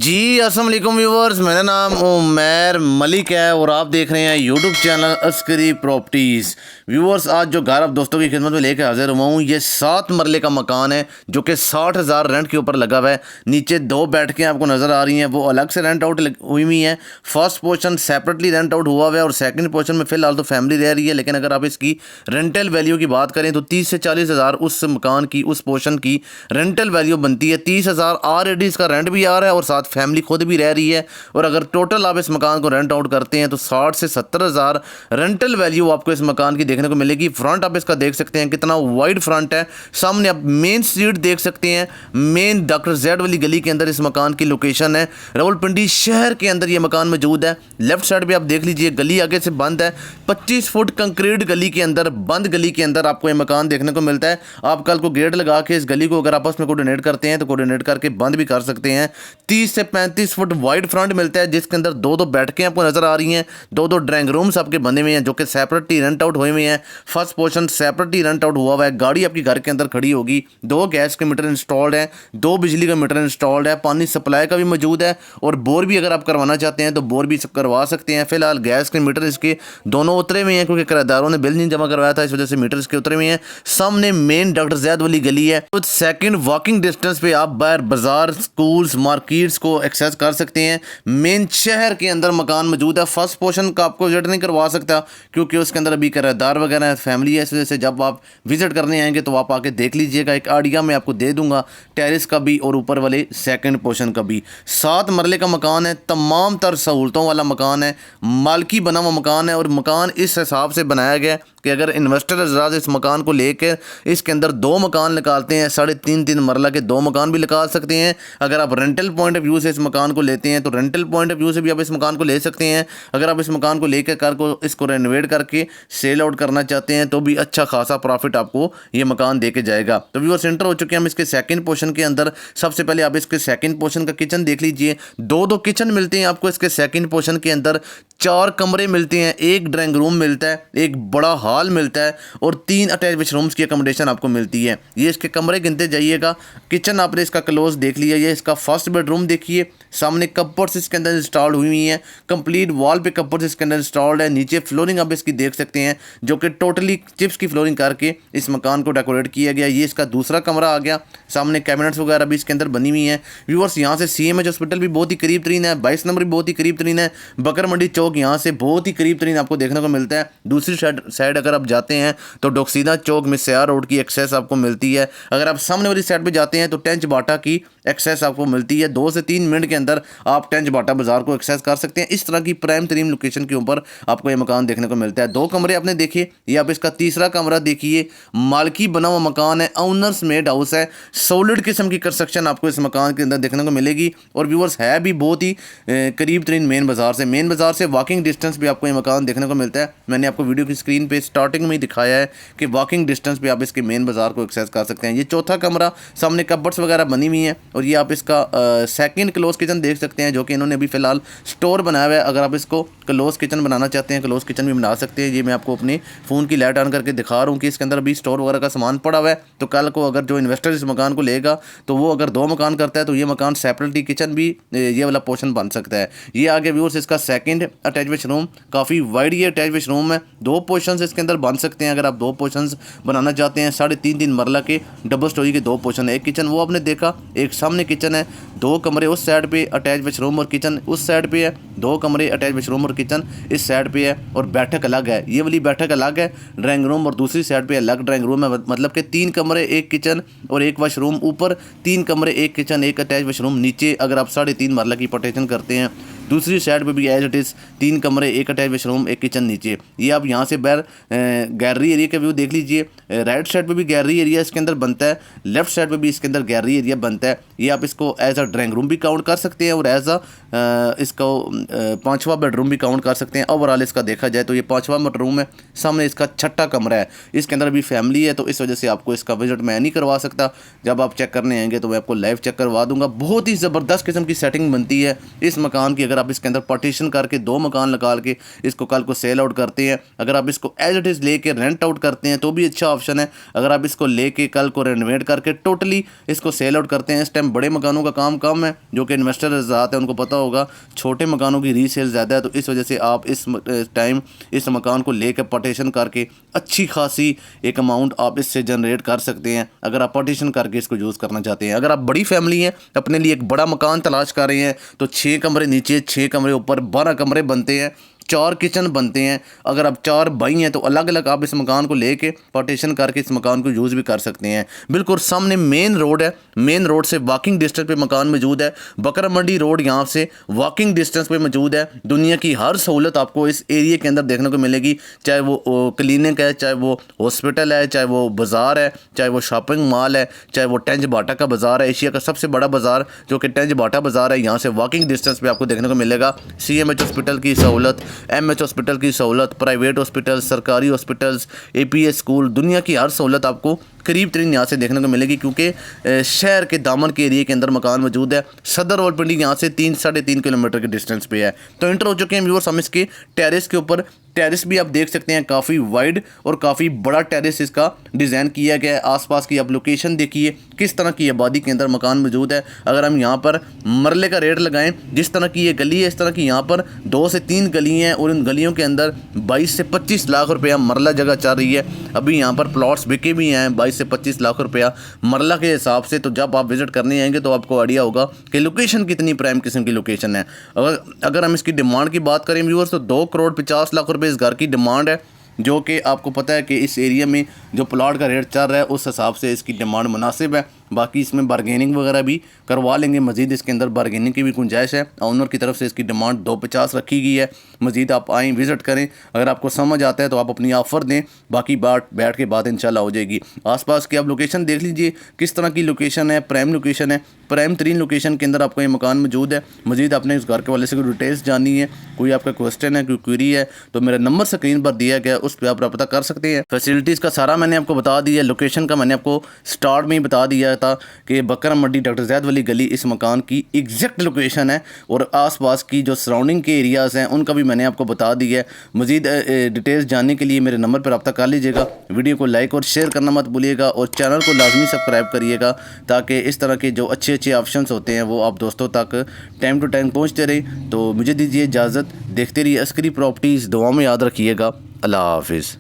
जी अस्सलाम वालेकुम व्यूवर्स, मेरा नाम उमैर मलिक है और आप देख रहे हैं YouTube channel Askari properties. Viewers, आज जो घर आप दोस्तों की खिदमत में लेकर हाजिर हुआ हूँ, ये 7 मरले का मकान है जो कि 60,000 रेंट के ऊपर लगा हुआ है। नीचे 2 बैठकें आपको नज़र आ रही हैं, वो अलग से रेंट आउट हुई हुई हैं। First portion separately rent out हुआ हुआ है और सेकंड पोर्शन में फ़िलहाल तो फैमिली रह रही है। लेकिन अगर आप इसकी रेंटल वैल्यू की बात करें तो 30 से 40,000 उस मकान की, उस पोर्शन की रेंटल वैल्यू बनती है। 30,000 ऑलरेडी इसका रेंट भी आ रहा है और साथ फैमिली खुद भी रह रही है। और अगर टोटल आप इस मकान को रेंट आउट करते हैं तो 60 से 70,000 रेंटल वैल्यू आपको इस मकान की देखने को मिलेगी। फ्रंट आप इसका देख सकते हैं कितना वाइड फ्रंट है। सामने आप मेन स्ट्रीट देख सकते हैं। मेन डॉक्टर जेड वाली गली के अंदर इस मकान की लोकेशन है। रावलपिंडी शहर के अंदर ये मकान मौजूद है। लेफ्ट साइड पे आप देख लीजिए, गली आगे से बंद है। 25 फुट कंक्रीट गली के अंदर, बंद गली के अंदर आपको ये मकान देखने को मिलता है। आप कल को गेट लगा के इस गली को अगर आपस में कोऑर्डिनेट करते हैं तो कोऑर्डिनेट करके बंद भी कर सकते हैं। 30 से 35 फुट वाइड फ्रंट मिलता है जिसके अंदर 2-2 बैठकें आपको नजर आ रही हैं। 2-2 ड्राइंग रूम्स आपके बने हुए हैं जो कि सेपरेटली रेंट आउट हुए हुए हैं। First portion separately rent out हुआ है। गाड़ी आपकी घर के अंदर खड़ी होगी। 2 गैस के मीटर इंस्टॉल्ड है, 2 बिजली का मीटर इंस्टॉल्ड है। पानी सप्लाई का भी मौजूद है और बोर भी अगर आप करवाना चाहते हैं तो बोर भी करवा सकते हैं। फिलहाल गैस के मीटर इसके दोनों उतरे हुए हैं क्योंकि किराएदारों ने बिल नहीं जमा करवाया था, इस वजह से मीटर इसके उतरे हुए हैं। सामने मेन डॉक्टर जैद वाली गली है। तो सेकंड वॉकिंग डिस्टेंस पे आप बाहर बाजार, स्कूल्स, मार्केट्स को एक्सेस कर सकते हैं। मेन शहर के अंदर मकान मौजूद है। फर्स्ट पोर्शन का आपको विजिट नहीं करवा सकता क्योंकि उसके अंदर अभी किराएदार वगैरह फैमिली है, इस वजह से जब आप विजिट करने आएंगे तो आप आके देख लीजिएगा। एक आइडिया मैं आपको दे दूंगा टेरिस का भी और ऊपर वाले सेकंड पोर्शन का भी। 7 मरले का मकान है, तमाम तर सहूलतों वाला मकान है, मालकी बना हुआ मकान है और मकान इस हिसाब से बनाया गया कि अगर इन्वेस्टर हज़रात इस मकान को लेकर इसके अंदर 2 मकान निकालते हैं, 3.5-3 मरला के 2 मकान भी निकाल सकते हैं। अगर आप रेंटल पॉइंट ऑफ व्यू से इस मकान को लेते हैं तो रेंटल पॉइंट ऑफ व्यू से भी आप इस मकान को ले सकते हैं। अगर आप इस मकान को लेकर कर को इसको रेनोवेट करके सेल आउट करना चाहते हैं तो भी अच्छा खासा प्रॉफिट आपको ये मकान दे के जाएगा। तो व्यूअर्स, एंटर हो चुके हैं हम इसके सेकंड पोर्शन के अंदर। सबसे पहले आप इसके सेकंड पोर्शन का किचन देख लीजिए। 2-2 किचन मिलते हैं आपको इसके सेकंड पोर्शन के अंदर। 4 कमरे मिलते हैं, 1 ड्राइंग रूम मिलता है, 1 बड़ा हॉल मिलता है और 3 अटैच वाशरूम्स की अकोमोडेशन आपको मिलती है। ये इसके कमरे गिनते जाइएगा। किचन आपने इसका क्लोज देख लिया। ये इसका फर्स्ट बेडरूम देखिए। सामने कपबोर्ड्स इसके अंदर इंस्टॉल्ड हुई हुई हैं। कंप्लीट वॉल पे कपबोर्ड्स इसके अंदर इंस्टॉल्ड है। नीचे फ्लोरिंग आप इसकी देख सकते हैं जो कि टोटली चिप्स की फ्लोरिंग करके इस मकान को डेकोरेट किया गया। ये इसका दूसरा कमरा आ गया। सामने कैबिनेट्स वगैरह भी इसके अंदर बनी हुई हैं। व्यूअर्स, यहाँ से CMH हॉस्पिटल भी बहुत ही करीब तरीन है। 22 नंबर भी बहुत ही करीब तरीन है। बकर मंडी चौक यहाँ से बहुत ही करीब तरीन आपको देखने को मिलता है। दूसरी साइड अगर आप जाते हैं तो डोक्सीदा चौक में सियार रोड की एक्सेस आपको मिलती है। अगर आप सामने वाली साइड पे जाते हैं तो टेंच बाटा की एक्सेस आपको मिलती है। 2 से 3 मिनट के अंदर आप टेंच बाटा बाजार को एक्सेस कर सकते हैं। इस तरह की प्राइम तरीन लोकेशन के ऊपर आपको ये मकान देखने को मिलता है। 2 कमरे आपने देखे। ये आप इसका तीसरा कमरा देखिए। मालकी बना हुआ मकान है, ओनर्स मेड हाउस है। सॉलिड किस्म की कंस्ट्रक्शन आपको इस मकान के अंदर देखने को मिलेगी। और व्यूअर्स, है भी बहुत ही करीब तरीन मेन बाजार से। मेन बाजार से वॉकिंग डिस्टेंस पे आपको ये मकान देखने को मिलता है। मैंने आपको वीडियो की स्क्रीन पे स्टार्टिंग में ही दिखाया है कि वॉकिंग डिस्टेंस पे आप इसके मेन बाजार को एक्सेस कर सकते हैं। ये चौथा कमरा, सामने कपबोर्ड्स वगैरह बनी हुई हैं। और ये आप इसका सेकंड क्लोज किचन देख सकते हैं जो कि इन्होंने अभी फ़िलहाल स्टोर बनाया हुआ है। अगर आप इसको क्लोज किचन बनाना चाहते हैं, क्लोज किचन भी बना सकते हैं। ये मैं आपको अपने फ़ोन की लाइट ऑन करके दिखा रहा हूँ कि इसके अंदर अभी स्टोर वगैरह का सामान पड़ा हुआ है। तो कल को अगर जो इन्वेस्टर इस मकान को लेगा तो वो अगर 2 मकान करता है तो ये मकान सेपरेटली किचन भी ये वाला पोर्शन बन सकता है। ये आगे व्यूअर्स इसका सेकंड अटैच वाशरूम, काफ़ी वाइड ये अटैच वाशरूम है। 2 पोर्शंस इसके अंदर बन सकते हैं। अगर आप 2 पोर्शंस बनाना चाहते हैं, 3.5-3 मरला के डबल स्टोरी के 2 पोर्शन है। एक किचन वो आपने देखा, एक सामने किचन है। 2 कमरे उस साइड पे अटैच वाशरूम और किचन उस साइड पे है। 2 कमरे अटैच वाशरूम और किचन इस साइड पे है और बैठक अलग है। ये वाली बैठक अलग है ड्राइंग रूम और दूसरी साइड पे अलग ड्राइंग रूम है। मतलब कि 3 कमरे, 1 किचन और 1 वाशरूम। ऊपर 3 कमरे, 1 किचन, 1 अटैच वाशरूम। नीचे अगर आप 3.5 मरला की पार्टीशन करते हैं, दूसरी साइड पे भी एज इट इज़ 3 कमरे, 1 अटैच वाशरूम, 1 किचन नीचे। ये आप यहाँ से बाहर गैलरी एरिया का व्यू देख लीजिए। राइट साइड पे भी गैलरी एरिया इसके अंदर बनता है, लेफ्ट साइड पे भी इसके अंदर गैलरी एरिया बनता है। ये आप इसको एज अ ड्राइंग रूम भी काउंट कर सकते हैं और एज अ इसको 5वां बेडरूम भी काउंट कर सकते हैं। ओवरऑल इसका देखा जाए तो ये 5वां बेडरूम है। सामने इसका 6ठा कमरा है। इसके अंदर भी फैमिली है तो इस वजह से आपको इसका विजिट मैं नहीं करवा सकता। जब आप चेक करने आएंगे तो मैं आपको लाइव चेक करवा दूंगा। बहुत ही ज़बरदस्त किस्म की सेटिंग बनती है इस मकान की। अगर अगर आप इसके अंदर पार्टीशन करके 2 मकान निकाल के इसको कल को सेल आउट करते हैं, अगर आप इसको एज इट इज़ लेके रेंट आउट करते हैं तो भी अच्छा ऑप्शन है। अगर आप इसको लेके कल को रेनोवेट करके टोटली इसको सेल आउट करते हैं, इस टाइम बड़े मकानों का काम कम है, जो कि इन्वेस्टर ज़्यादा है उनको पता होगा, छोटे मकानों की रीसेल ज़्यादा है, तो इस वजह से आप इस टाइम इस मकान को लेकर पार्टीशन करके अच्छी खासी एक अमाउंट आप इससे जनरेट कर सकते हैं, अगर आप पार्टीशन करके इसको यूज़ करना चाहते हैं। अगर आप बड़ी फैमिली हैं, अपने लिए एक बड़ा मकान तलाश कर रहे हैं, तो 6 कमरे नीचे 6 कमरे ऊपर 12 कमरे बनते हैं, 4 किचन बनते हैं। अगर आप 4 भाई हैं तो अलग अलग आप इस मकान को लेके पार्टीशन करके इस मकान को यूज़ भी कर सकते हैं। बिल्कुल सामने मेन रोड है, मेन रोड से वॉकिंग डिस्टेंस पे मकान मौजूद है। बकरा मंडी रोड यहाँ से वॉकिंग डिस्टेंस पे मौजूद है। दुनिया की हर सहूलत आपको इस एरिया के अंदर देखने को मिलेगी, चाहे वो क्लिनिक है, चाहे वो हॉस्पिटल है, चाहे वो बाज़ार है, चाहे वो शॉपिंग मॉल है, चाहे वो टेंज बाटा का बाज़ार है, एशिया का सबसे बड़ा बाज़ार जो कि टेंज बाटा बाज़ार है, यहाँ से वॉकिंग डिस्टेंस पे आपको देखने को मिलेगा। CMH हॉस्पिटल की सहूलत, MH हॉस्पिटल की सहूलत, प्राइवेट हॉस्पिटल, सरकारी हॉस्पिटल्स, APS स्कूल, दुनिया की हर सहूलत आपको करीब तरीन यहाँ से देखने को मिलेगी, क्योंकि शहर के दामन के एरिया के अंदर मकान मौजूद है। सदर रावलपिंडी यहाँ से 3-3.5 किलोमीटर के डिस्टेंस पे है। तो इंटर हो चुके हैं व्यूअर्स हम इसके टेरेस के ऊपर। टेरेस भी आप देख सकते हैं, काफ़ी वाइड और काफ़ी बड़ा टेरेस इसका डिज़ाइन किया गया है। आसपास की आप लोकेशन देखिए, किस तरह की आबादी के अंदर मकान मौजूद है। अगर हम यहाँ पर मरले का रेट लगाएं, जिस तरह की ये गली है, इस तरह की यहाँ पर 2 से 3 गली हैं और इन गलियों के अंदर 22 से 25 लाख रुपया मरला जगह चल रही है। अभी यहाँ पर प्लॉट्स बिके भी हैं 22 से 25 लाख रुपया मरला के हिसाब से। तो जब आप विज़िट करने आएंगे तो आपको आइडिया होगा कि लोकेशन कितनी प्राइम किस्म की लोकेशन है। अगर हम इसकी डिमांड की बात करें व्यूअर्स, तो 2 करोड़ 50 लाख रुपये इस घर की डिमांड है, जो कि आपको पता है कि इस एरिया में जो प्लॉट का रेट चल रहा है उस हिसाब से इसकी डिमांड मुनासिब है। बाकी इसमें बारगेनिंग वगैरह भी करवा लेंगे, मज़ीद इसके अंदर बारगेनिंग की भी गुंजाइश है। ऑनर की तरफ से इसकी डिमांड 250 रखी गई है। मज़ीद आप आएँ, विज़िट करें, अगर आपको समझ आता है तो आप अपनी ऑफ़र दें, बाकी बात बैठ के बात इंशाल्लाह हो जाएगी। आसपास की आप लोकेशन देख लीजिए, किस तरह की लोकेशन है, प्राइम लोकेशन है, प्राइम 3 लोकेशन के अंदर आपको ये मकान मौजूद है। मज़ीद आपने इस घर के वाले से कोई डिटेल्स जाननी है, कोई आपका क्वेश्चन है, कोई क्वेरी है, तो मेरा नंबर स्क्रीन पर दिया गया, उस पर आप रब्ता कर सकते हैं। फैसिलिटीज़ का सारा मैंने आपको बता दिया, लोकेशन का मैंने आपको स्टार्ट में ही बता दिया था कि बकरा मंडी डॉक्टर ज़ैद वली गली इस मकान की एग्जैक्ट लोकेशन है, और आसपास की जो सराउंडिंग के एरियाज़ हैं उनका भी मैंने आपको बता दिया है। मज़ीद डिटेल्स जानने के लिए मेरे नंबर पर रब्ता कर लीजिएगा। वीडियो को लाइक और शेयर करना मत भूलिएगा, और चैनल को लाजमी सब्सक्राइब करिएगा, ताकि इस तरह के जो अच्छे ऑप्शंस होते हैं वो आप दोस्तों तक टाइम टू टाइम पहुँचते रहें। तो मुझे दीजिए इजाज़त, देखते रहिए अस्करी प्रॉपर्टीज़, दुआ में याद रखिएगा। अल्लाह हाफिज़।